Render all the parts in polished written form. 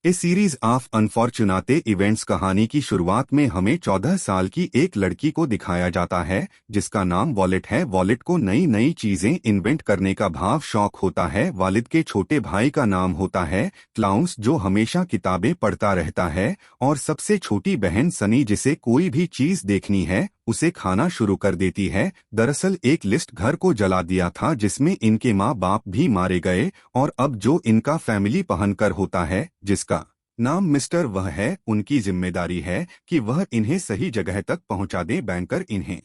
A series of अनफॉर्चुनाते events कहानी की शुरुआत में हमें 14 साल की एक लड़की को दिखाया जाता है जिसका नाम वॉलेट है। वॉलेट को नई नई चीजें इन्वेंट करने का भाव शौक होता है। वालिद के छोटे भाई का नाम होता है क्लाउंस, जो हमेशा किताबें पढ़ता रहता है, और सबसे छोटी बहन सनी, जिसे कोई भी चीज देखनी है उसे खाना शुरू कर देती है। दरअसल एक लिस्ट घर को जला दिया था जिसमें इनके माँ बाप भी मारे गए, और अब जो इनका फैमिली पहनकर होता है जिसका नाम मिस्टर वह है, उनकी जिम्मेदारी है कि वह इन्हें सही जगह तक पहुंचा दे। बैंकर इन्हें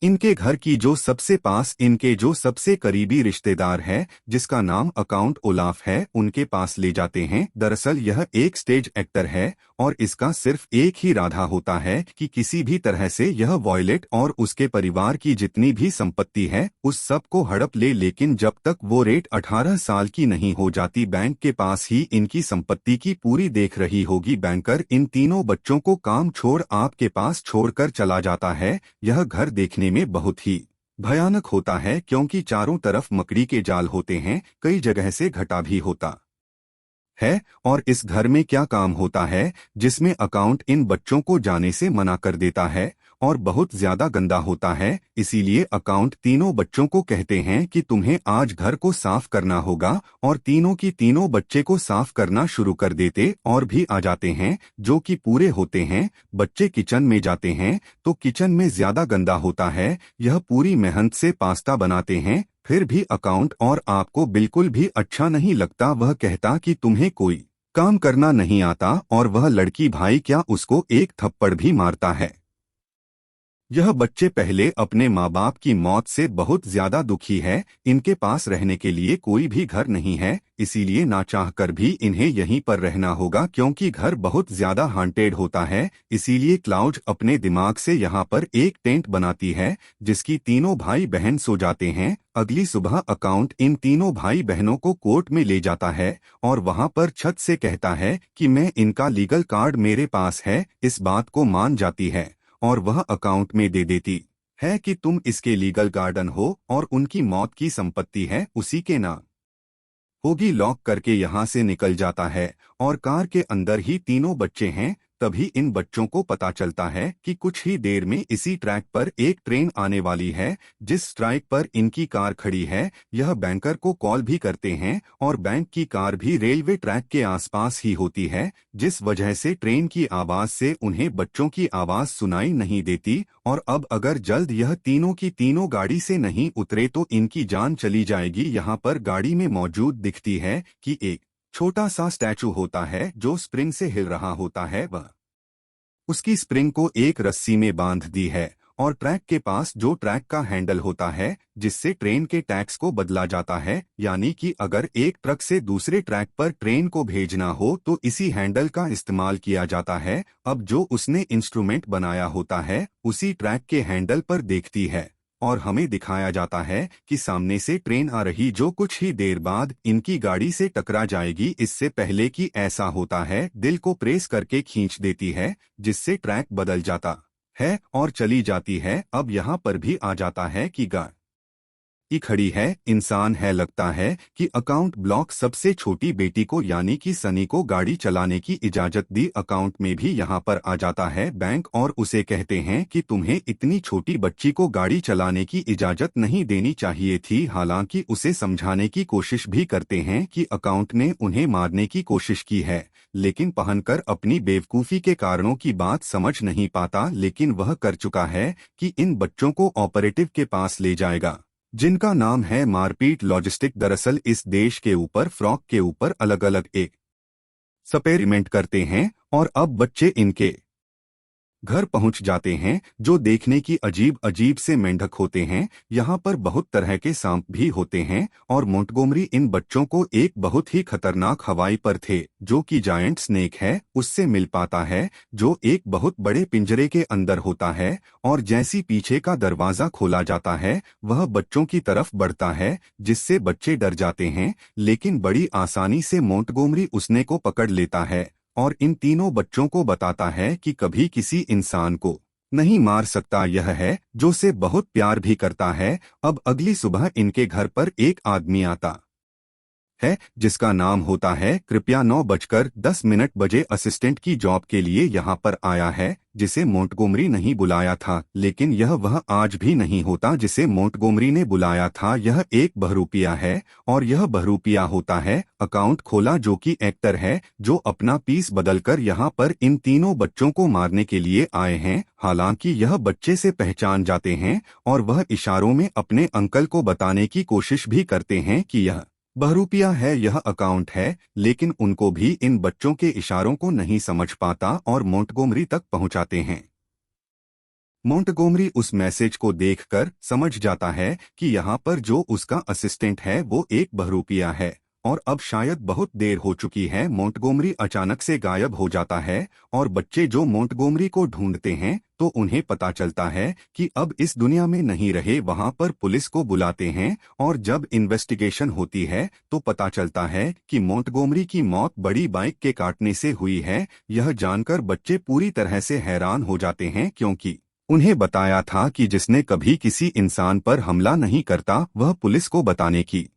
इनके घर की जो सबसे करीबी रिश्तेदार है, जिसका नाम अकाउंट ओलाफ है, उनके पास ले जाते हैं। दरअसल यह एक स्टेज एक्टर है और इसका सिर्फ एक ही इरादा होता है कि किसी भी तरह से यह वॉयलेट और उसके परिवार की जितनी भी संपत्ति है उस सब को हड़प ले। लेकिन जब तक वो रेट 18 साल की नहीं हो जाती, बैंक के पास ही इनकी संपत्ति की पूरी देख रही होगी। बैंकर इन तीनों बच्चों को काम छोड़ आपके पास छोड़कर चला जाता है। यह घर देखने में बहुत ही भयानक होता है क्योंकि चारों तरफ मकड़ी के जाल होते हैं, कई जगह से घटा भी होता है। और इस घर में क्या काम होता है जिसमें अकाउंट इन बच्चों को जाने से मना कर देता है, और बहुत ज्यादा गंदा होता है। इसीलिए अकाउंट तीनों बच्चों को कहते हैं कि तुम्हें आज घर को साफ करना होगा, और तीनों की तीनों बच्चे को साफ करना शुरू कर देते और भी आ जाते हैं जो कि पूरे होते हैं। बच्चे किचन में जाते हैं तो किचन में ज्यादा गंदा होता है। यह पूरी मेहनत से पास्ता बनाते हैं, फिर भी अकाउंट और आपको बिल्कुल भी अच्छा नहीं लगता। वह कहता कि तुम्हें कोई काम करना नहीं आता, और वह लड़की भाई क्या उसको एक थप्पड़ भी मारता है। यह बच्चे पहले अपने माँ बाप की मौत से बहुत ज्यादा दुखी है। इनके पास रहने के लिए कोई भी घर नहीं है, इसीलिए ना चाहकर भी इन्हें यहीं पर रहना होगा क्योंकि घर बहुत ज्यादा हांटेड होता है। इसीलिए क्लाउड अपने दिमाग से यहाँ पर एक टेंट बनाती है जिसकी तीनों भाई बहन सो जाते हैं। अगली सुबह अकाउंट इन तीनों भाई बहनों को कोर्ट में ले जाता है और वहाँ पर छत से कहता है कि मैं इनका लीगल कार्ड मेरे पास है। इस बात को मान जाती है और वह अकाउंट में दे देती है कि तुम इसके लीगल गार्डन हो और उनकी मौत की संपत्ति है उसी के नाम होगी। लॉक करके यहाँ से निकल जाता है और कार के अंदर ही तीनों बच्चे हैं। तभी इन बच्चों को पता चलता है कि कुछ ही देर में इसी ट्रैक पर एक ट्रेन आने वाली है जिस ट्रैक पर इनकी कार खड़ी है। यह बैंकर को कॉल भी करते हैं और बैंक की कार भी रेलवे ट्रैक के आसपास ही होती है, जिस वजह से ट्रेन की आवाज से उन्हें बच्चों की आवाज सुनाई नहीं देती। और अब अगर जल्द यह तीनों की तीनों गाड़ी से नहीं उतरे तो इनकी जान चली जाएगी। यहाँ पर गाड़ी में मौजूद दिखती है कि एक छोटा सा स्टैचू होता है जो स्प्रिंग से हिल रहा होता है। वह उसकी स्प्रिंग को एक रस्सी में बांध दी है और ट्रैक के पास जो ट्रैक का हैंडल होता है जिससे ट्रेन के टैक्स को बदला जाता है, यानी कि अगर एक ट्रक से दूसरे ट्रैक पर ट्रेन को भेजना हो तो इसी हैंडल का इस्तेमाल किया जाता है। अब जो उसने इंस्ट्रूमेंट बनाया होता है उसी ट्रैक के हैंडल पर देखती है और हमें दिखाया जाता है कि सामने से ट्रेन आ रही जो कुछ ही देर बाद इनकी गाड़ी से टकरा जाएगी। इससे पहले कि ऐसा होता है दिल को प्रेस करके खींच देती है जिससे ट्रैक बदल जाता है और चली जाती है। अब यहाँ पर भी आ जाता है कि गाड़ी खड़ी है, इंसान है। लगता है कि अकाउंट ब्लॉक सबसे छोटी बेटी को यानी कि सनी को गाड़ी चलाने की इजाजत दी। अकाउंट में भी यहाँ पर आ जाता है बैंक और उसे कहते हैं कि तुम्हें इतनी छोटी बच्ची को गाड़ी चलाने की इजाजत नहीं देनी चाहिए थी। हालांकि उसे समझाने की कोशिश भी करते हैं कि अकाउंट ने उन्हें मारने की कोशिश की है, लेकिन पहनकर अपनी बेवकूफ़ी के कारणों की बात समझ नहीं पाता। लेकिन वह कर चुका है कि इन बच्चों को ऑपरेटिव के पास ले जाएगा जिनका नाम है मारपीट लॉजिस्टिक। दरअसल इस देश के ऊपर फ्रॉक के ऊपर अलग अलग एक एक्सपेरिमेंट करते हैं और अब बच्चे इनके घर पहुंच जाते हैं जो देखने की अजीब अजीब से मेंढक होते हैं। यहाँ पर बहुत तरह के सांप भी होते हैं और मोंटगोमरी इन बच्चों को एक बहुत ही खतरनाक हवाई पर थे जो कि जायंट स्नेक है उससे मिल पाता है, जो एक बहुत बड़े पिंजरे के अंदर होता है। और जैसी पीछे का दरवाजा खोला जाता है वह बच्चों की तरफ बढ़ता है जिससे बच्चे डर जाते हैं, लेकिन बड़ी आसानी से मोंटगोमरी उसने को पकड़ लेता है और इन तीनों बच्चों को बताता है कि कभी किसी इंसान को नहीं मार सकता यह है जो से बहुत प्यार भी करता है। अब अगली सुबह इनके घर पर एक आदमी आता है, जिसका नाम होता है कृपया 9:10 बजे असिस्टेंट की जॉब के लिए यहाँ पर आया है, जिसे मोंटगोमरी नहीं बुलाया था। लेकिन यह वह आज भी नहीं होता जिसे मोंटगोमरी ने बुलाया था। यह एक बहरूपिया है और यह बहरूपिया होता है अकाउंट खोला, जो कि एक्टर है, जो अपना पीस बदलकर यहाँ पर इन तीनों बच्चों को मारने के लिए आए हैं। हालांकि यह बच्चे से पहचान जाते हैं और वह इशारों में अपने अंकल को बताने की कोशिश भी करते हैं कि यह बहरूपिया है, यह अकाउंट है, लेकिन उनको भी इन बच्चों के इशारों को नहीं समझ पाता और मोंटगोमरी तक पहुंचाते हैं। मोंटगोमरी उस मैसेज को देखकर समझ जाता है कि यहाँ पर जो उसका असिस्टेंट है वो एक बहरूपिया है और अब शायद बहुत देर हो चुकी है। मोंटगोमरी अचानक से गायब हो जाता है और बच्चे जो मोंटगोमरी को ढूंढते हैं तो उन्हें पता चलता है कि अब इस दुनिया में नहीं रहे। वहां पर पुलिस को बुलाते हैं और जब इन्वेस्टिगेशन होती है तो पता चलता है कि मोंटगोमरी की मौत बड़ी बाइक के काटने से हुई है। यह जानकर बच्चे पूरी तरह से हैरान हो जाते हैं, क्योंकि उन्हें बताया था कि जिसने कभी किसी इंसान पर हमला नहीं करता वह पुलिस को बताने की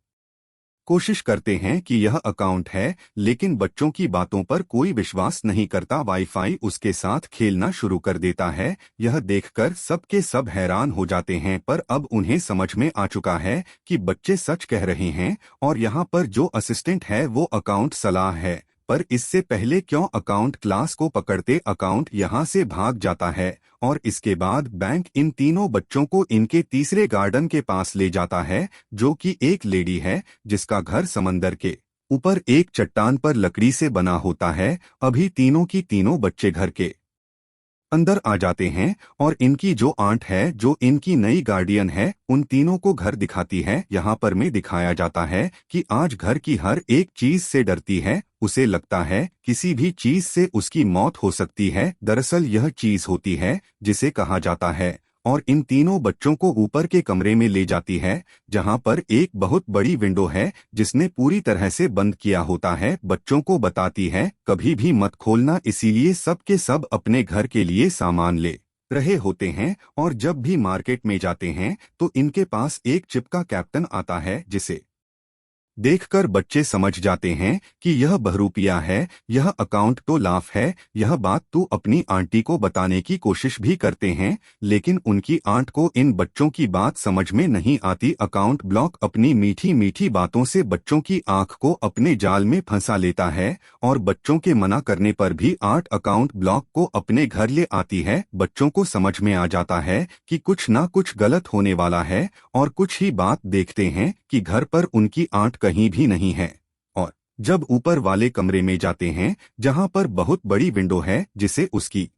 कोशिश करते हैं कि यह अकाउंट है, लेकिन बच्चों की बातों पर कोई विश्वास नहीं करता। वाईफाई उसके साथ खेलना शुरू कर देता है। यह देखकर सबके सब हैरान हो जाते हैं, पर अब उन्हें समझ में आ चुका है कि बच्चे सच कह रहे हैं और यहाँ पर जो असिस्टेंट है वो अकाउंट सलाह है। पर इससे पहले क्यों अकाउंट क्लास को पकड़ते अकाउंट यहाँ से भाग जाता है और इसके बाद बैंक इन तीनों बच्चों को इनके तीसरे गार्डन के पास ले जाता है, जो कि एक लेडी है जिसका घर समंदर के ऊपर एक चट्टान पर लकड़ी से बना होता है। अभी तीनों की तीनों बच्चे घर के अंदर आ जाते हैं और इनकी जो आंट है, जो इनकी नई गार्डियन है, उन तीनों को घर दिखाती है। यहाँ पर में दिखाया जाता है कि आज घर की हर एक चीज से डरती है। उसे लगता है किसी भी चीज से उसकी मौत हो सकती है। दरअसल यह चीज होती है जिसे कहा जाता है, और इन तीनों बच्चों को ऊपर के कमरे में ले जाती है, जहां पर एक बहुत बड़ी विंडो है जिसने पूरी तरह से बंद किया होता है। बच्चों को बताती है कभी भी मत खोलना, इसीलिए सब के सब अपने घर के लिए सामान ले रहे होते हैं और जब भी मार्केट में जाते हैं तो इनके पास एक चिपका कैप्टन आता है, जिसे देखकर बच्चे समझ जाते हैं कि यह बहरूपिया है। यह अकाउंट तो लाफ है। यह बात तो अपनी आंटी को बताने की कोशिश भी करते हैं, लेकिन उनकी आंट को इन बच्चों की बात समझ में नहीं आती। अकाउंट ब्लॉक अपनी मीठी मीठी बातों से बच्चों की आंख को अपने जाल में फंसा लेता है और बच्चों के मना करने पर भी आंट अकाउंट ब्लॉक को अपने घर ले आती है। बच्चों को समझ में आ जाता है कि कुछ ना कुछ गलत होने वाला है और कुछ ही बात देखते हैं कि घर पर उनकी आंट कहीं भी नहीं है। और जब ऊपर वाले कमरे में जाते हैं जहां पर बहुत बड़ी विंडो है जिसे उसकी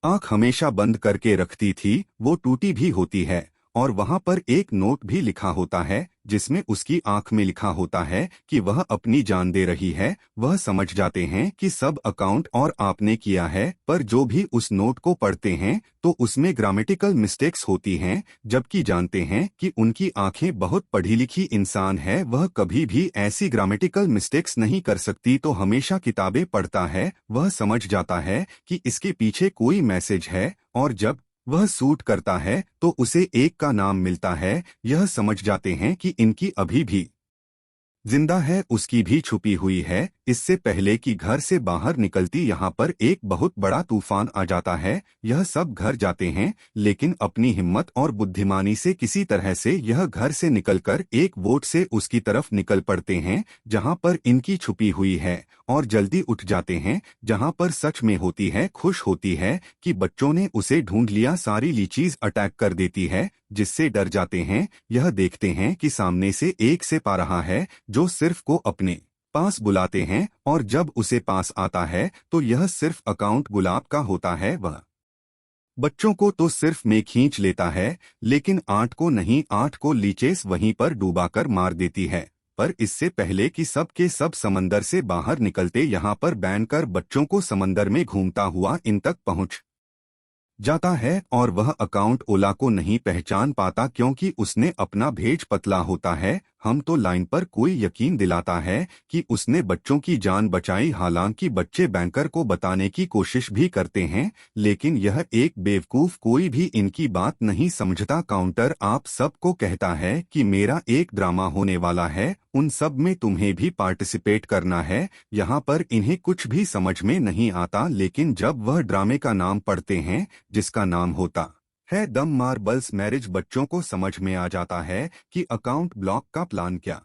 आंख हमेशा बंद करके रखती थी, वो टूटी भी होती है और वहां पर एक नोट भी लिखा होता है जिसमें उसकी आंख में लिखा होता है कि वह अपनी जान दे रही है। वह समझ जाते हैं कि सब अकाउंट और आपने किया है, पर जो भी उस नोट को पढ़ते हैं तो उसमें ग्रामेटिकल मिस्टेक्स होती हैं, जबकि जानते हैं कि उनकी आंखें बहुत पढ़ी लिखी इंसान है, वह कभी भी ऐसी ग्रामेटिकल मिस्टेक्स नहीं कर सकती, तो हमेशा किताबें पढ़ता है। वह समझ जाता है कि इसके पीछे कोई मैसेज है और जब वह सूट करता है तो उसे एक का नाम मिलता है। यह समझ जाते हैं कि इनकी अभी भी जिंदा है, उसकी भी छुपी हुई है। इससे पहले कि घर से बाहर निकलती यहाँ पर एक बहुत बड़ा तूफान आ जाता है। यह सब घर जाते हैं, लेकिन अपनी हिम्मत और बुद्धिमानी से किसी तरह से यह घर से निकलकर एक वोट से उसकी तरफ निकल पड़ते हैं जहाँ पर इनकी छुपी हुई है और जल्दी उठ जाते हैं, जहाँ पर सच में होती है खुश होती है कि बच्चों ने उसे ढूंढ लिया। सारी लीचीज अटैक कर देती है, जिससे डर जाते हैं। यह देखते हैं कि सामने से एक से पा रहा है जो सिर्फ को अपने पास बुलाते हैं और जब उसे पास आता है तो यह सिर्फ अकाउंट गुलाब का होता है। वह बच्चों को तो सिर्फ में खींच लेता है, लेकिन आंट को नहीं। आंट को लीचेस वहीं पर डूबाकर मार देती है। पर इससे पहले कि सब के सब समंदर से बाहर निकलते, यहाँ पर बैनकर बच्चों को समंदर में घूमता हुआ इन तक पहुंच जाता है और वह अकाउंट ओला को नहीं पहचान पाता क्योंकि उसने अपना भेज पतला होता है। हम तो लाइन पर कोई यकीन दिलाता है कि उसने बच्चों की जान बचाई। हालांकि बच्चे बैंकर को बताने की कोशिश भी करते हैं, लेकिन यह एक बेवकूफ कोई भी इनकी बात नहीं समझता। काउंटर आप सबको कहता है कि मेरा एक ड्रामा होने वाला है। उन सब में तुम्हें भी पार्टिसिपेट करना है। यहाँ पर इन्हें कुछ भी समझ में नहीं आता, लेकिन जब वह ड्रामे का नाम पढ़ते हैं जिसका नाम होता है द मार्बल्स मैरिज, बच्चों को समझ में आ जाता है कि अकाउंट ब्लॉक का प्लान क्या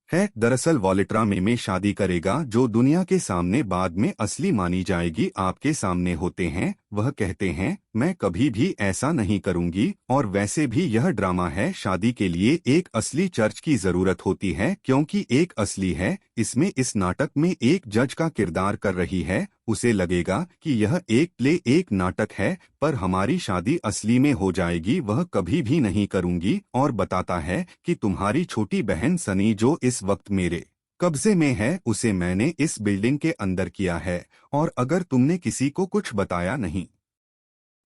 है। दरअसल वॉलेट्रा में शादी करेगा जो दुनिया के सामने बाद में असली मानी जाएगी, आपके सामने होते हैं। वह कहते हैं मैं कभी भी ऐसा नहीं करूंगी, और वैसे भी यह ड्रामा है। शादी के लिए एक असली चर्च की जरूरत होती है, क्योंकि एक असली है। इसमें इस नाटक में एक जज का किरदार कर रही है। उसे लगेगा कि यह एक प्ले, एक नाटक है, पर हमारी शादी असली में हो जाएगी, वह कभी भी नहीं करूंगी। और बताता है कि तुम्हारी छोटी बहन सनी जो इस वक्त मेरे कब्जे में है, उसे मैंने इस बिल्डिंग के अंदर किया है, और अगर तुमने किसी को कुछ बताया नहीं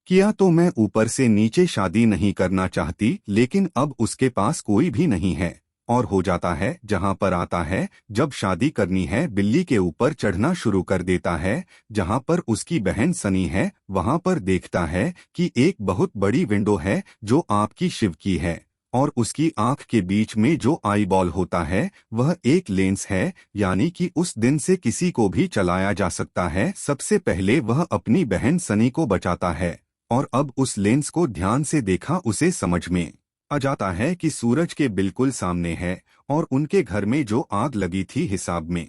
किया तो मैं ऊपर से नीचे शादी नहीं करना चाहती। लेकिन अब उसके पास कोई भी नहीं है, और हो जाता है जहां पर आता है। जब शादी करनी है बिल्ली के ऊपर चढ़ना शुरू कर देता है। जहां पर उसकी बहन सनी है वहां पर देखता है कि एक बहुत बड़ी विंडो है जो आपकी शिव की है, और उसकी आंख के बीच में जो आई बॉल होता है वह एक लेंस है, यानी कि उस दिन से किसी को भी चलाया जा सकता है। सबसे पहले वह अपनी बहन सनी को बचाता है, और अब उस लेंस को ध्यान से देखा उसे समझ में आ जाता है कि सूरज के बिल्कुल सामने है, और उनके घर में जो आग लगी थी हिसाब में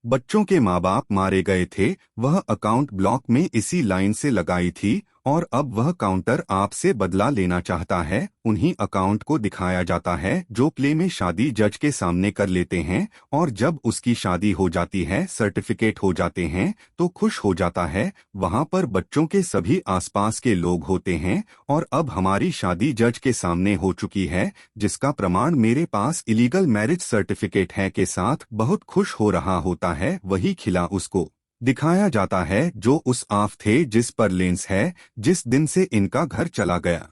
बच्चों के माँ बाप मारे गए थे, वह अकाउंट ब्लॉक में इसी लाइन से लगाई थी, और अब वह काउंटर आपसे बदला लेना चाहता है। उन्हीं अकाउंट को दिखाया जाता है जो प्ले में शादी जज के सामने कर लेते हैं, और जब उसकी शादी हो जाती है, सर्टिफिकेट हो जाते हैं, तो खुश हो जाता है। वहां पर बच्चों के सभी आसपास के लोग होते हैं, और अब हमारी शादी जज के सामने हो चुकी है, जिसका प्रमाण मेरे पास इलीगल मैरिज सर्टिफिकेट है के साथ बहुत खुश हो रहा होता है। वही खिला उसको दिखाया जाता है जो उस आफ थे जिस पर लेंस है, जिस दिन से इनका घर चला गया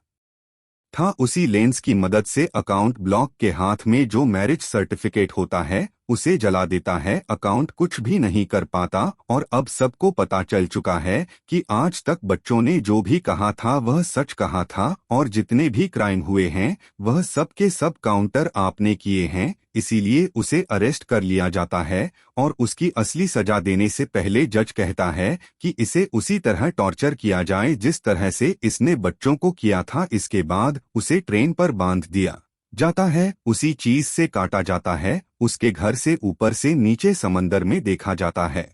था। उसी लेंस की मदद से अकाउंट ब्लॉक के हाथ में जो मैरिज सर्टिफिकेट होता है उसे जला देता है। अकाउंट कुछ भी नहीं कर पाता, और अब सबको पता चल चुका है कि आज तक बच्चों ने जो भी कहा था वह सच कहा था, और जितने भी क्राइम हुए हैं वह सब के सब काउंटर आपने किए हैं। इसीलिए उसे अरेस्ट कर लिया जाता है, और उसकी असली सजा देने से पहले जज कहता है कि इसे उसी तरह टॉर्चर किया जाए जिस तरह से इसने बच्चों को किया था। इसके बाद उसे ट्रेन पर बांध दिया जाता है, उसी चीज से काटा जाता है, उसके घर से ऊपर से नीचे समंदर में देखा जाता है।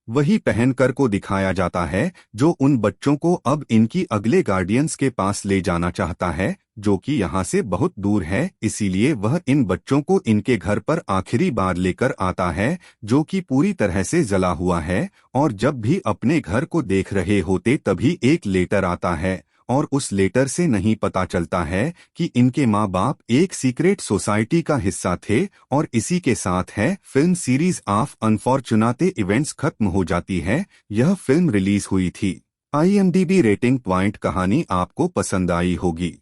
वही पहनकर को दिखाया जाता है जो उन बच्चों को अब इनकी अगले गार्डियंस के पास ले जाना चाहता है, जो कि यहाँ से बहुत दूर है। इसीलिए वह इन बच्चों को इनके घर पर आखिरी बार लेकर आता है, जो कि पूरी तरह से जला हुआ है। और जब भी अपने घर को देख रहे होते तभी एक लेटर आता है, और उस लेटर से नहीं पता चलता है कि इनके माँ बाप एक सीक्रेट सोसाइटी का हिस्सा थे। और इसी के साथ है फिल्म सीरीज ऑफ अनफॉर्चुनाते इवेंट्स खत्म हो जाती है। यह फिल्म रिलीज हुई थी। IMDb rating point. कहानी आपको पसंद आई होगी।